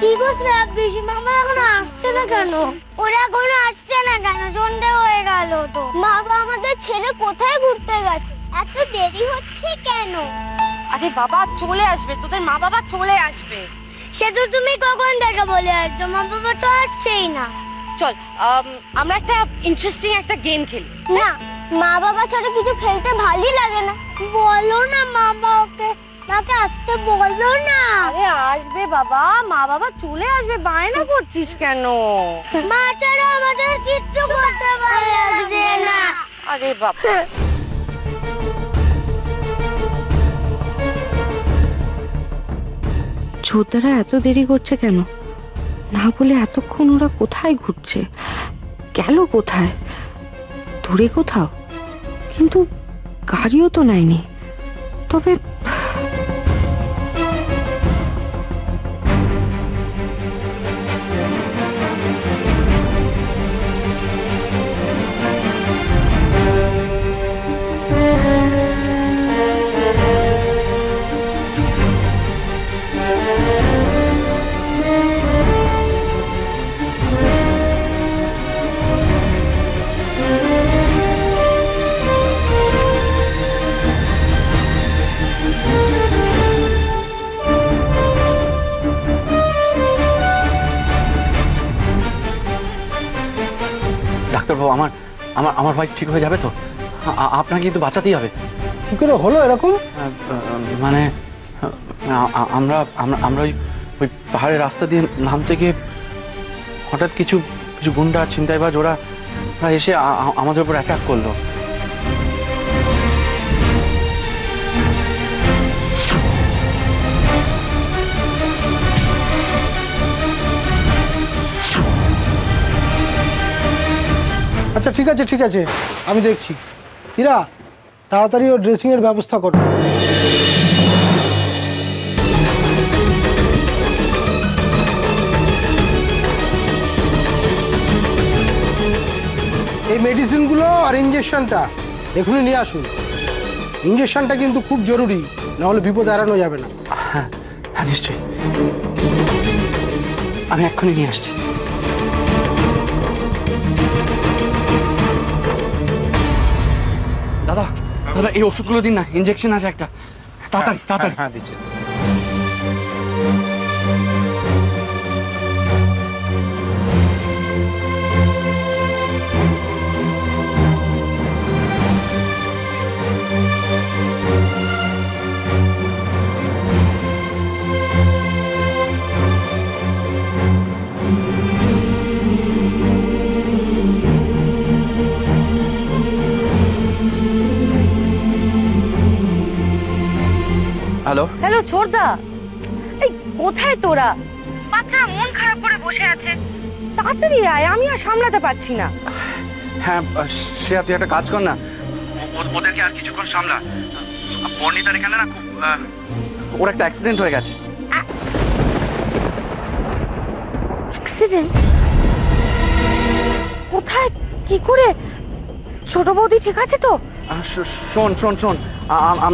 কি করছে পিসিমা এখনো আসছে না কেন? ওরা এখনো আসছে না কেন? সন্ধ্যে হয়ে গেল তো। মা বাবা আমাদের ছেড়ে কোথায় ঘুরতে গেছে? এত দেরি হচ্ছে কেন? আরে বাবা চলে আসবে, তোদের মা বাবা চলে আসবে। সে তো তুমি কখন থেকে বলে আসছো, মা বাবা তো আসছেই না। চল আমরা একটা ইন্টারেস্টিং একটা গেম খেলি। না, মা বাবা ছাড়া কিছু খেলতে ভালোই লাগে না। বলো না মা বাবাকে, মাকে আসতে বলো না। আরে আসবে বাবা, মা বাবা চলে আসবে, বায়না করছিস কেন? মা ছাড়া আমাদের কিচ্ছু করতে ভালো লাগছে না। আরে বাবা ছোটরা এত দেরি করছে কেন? না বলে এতক্ষণ ওরা কোথায় ঘুরছে? গেল কোথায়? দূরে কোথাও, কিন্তু গাড়িও তো নেয়নি। তবে ডাক্তারবাবু, আমার আমার আমার ভাই ঠিক হয়ে যাবে তো? আপনাকে কিন্তু বাঁচাতেই হবে। কি করে হলো এরকম? মানে আমরা আমরা আমরা ওই পাহাড়ের রাস্তা দিয়ে নামতে গিয়ে হঠাৎ কিছু কিছু গুন্ডা ছিনতাইবাজ ওরা এসে আমাদের উপর অ্যাটাক করলো। আচ্ছা ঠিক আছে ঠিক আছে, আমি দেখছি। ইরা, তাড়াতাড়ি ওর ড্রেসিং এর ব্যবস্থা করো। এই মেডিসিনগুলো আর ইঞ্জেকশনটা এখনই নিয়ে আসুন। ইঞ্জেকশনটা কিন্তু খুব জরুরি, না হলে বিপদ এড়ানো যাবে না। হ্যাঁ হ্যাঁ নিশ্চয়ই, আমি এক্ষুনি নিয়ে আসছি। দাদা দাদা এই ওষুধগুলো দিন না, ইঞ্জেকশন আছে একটা, তাড়াতাড়ি তাড়াতাড়ি। হ্যাঁ দিচ্ছি। হ্যালো হ্যালো ছোটদা, এই কোথায় তোরা? বাচ্চারা মন খারাপ করে বসে আছে, তাড়াতাড়ি আয়, আমি আর সামলাতে পারছি না। হ্যাঁ শ্রেয়া, তুই একটা কাজ কর না, ওদেরকে আর কিছুক্ষণ সামলা। বর্ণিতার এখানে না খুব ওর একটা অ্যাক্সিডেন্ট হয়ে গেছে। অ্যাক্সিডেন্ট? কোথায়, কি করে? ছোট বৌদি ঠিক আছে তো? শোন শোন শোন,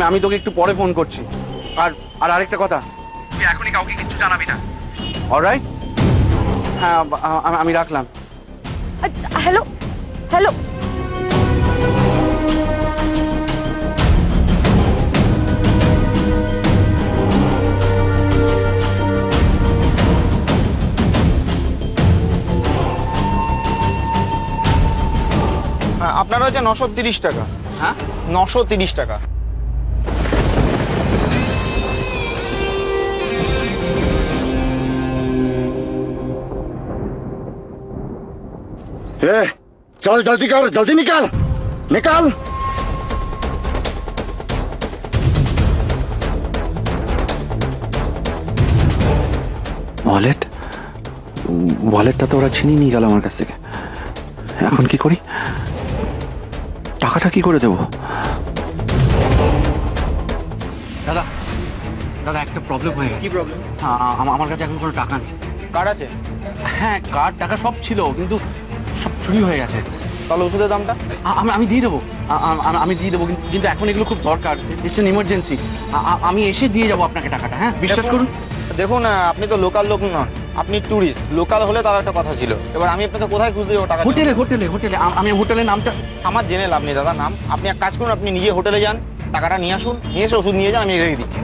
আমি তোকে একটু পরে ফোন করছি। আর আর আরেকটা কথা, তুই এখনই কাউকে কিচ্ছু জানাবি না, অলরাইট? হ্যাঁ আমি রাখলাম। হ্যালো হ্যালো, আপনার হচ্ছে 930 টাকা। হ্যাঁ 930 টাকা। चल जल्दी कर, जल्दी निकाल निकाल। ওয়ালেট, ওয়ালেটটা তো ওরা ছিনিয়ে নিয়ে গেল আমার কাছ থেকে। এখন কি করি? টাকাটা কি করে দেবো? দাদা দাদা একটা প্রবলেম হয়ে গেছে। কি প্রবলেম? আমার কাছে এখন কোনো টাকা নেই। কার্ড আছে? হ্যাঁ কার্ড টাকা সব ছিল, কিন্তু সব চুরি হয়ে গেছে। তাহলে ওষুধের দামটা? আমি দিয়ে দেবো, আমি দিয়ে দেবো, কিন্তু এখন এগুলো খুব দরকার, ইটস এন ইমার্জেন্সি। আমি এসে দিয়ে যাবো আপনাকে টাকাটা। হ্যাঁ বিশ্বাস করুন। দেখুন আপনি তো লোকাল লোক নন, আপনি ট্যুরিস্ট। লোকাল হলে তাও একটা কথা ছিল। এবার আমি আপনাকে কোথায় খুঁজতে যাবো টাকা? হোটেলে হোটেলে হোটেলে আমি হোটেলের নামটা আমার জেনে লাভ নেই দাদা নাম। আপনি এক কাজ করুন, আপনি নিজে হোটেলে যান, টাকাটা নিয়ে আসুন, নিয়ে এসে ওষুধ নিয়ে যান, আমি রেখে দিচ্ছি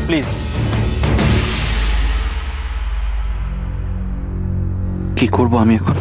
প্লিজ। কি করব আমি এখন?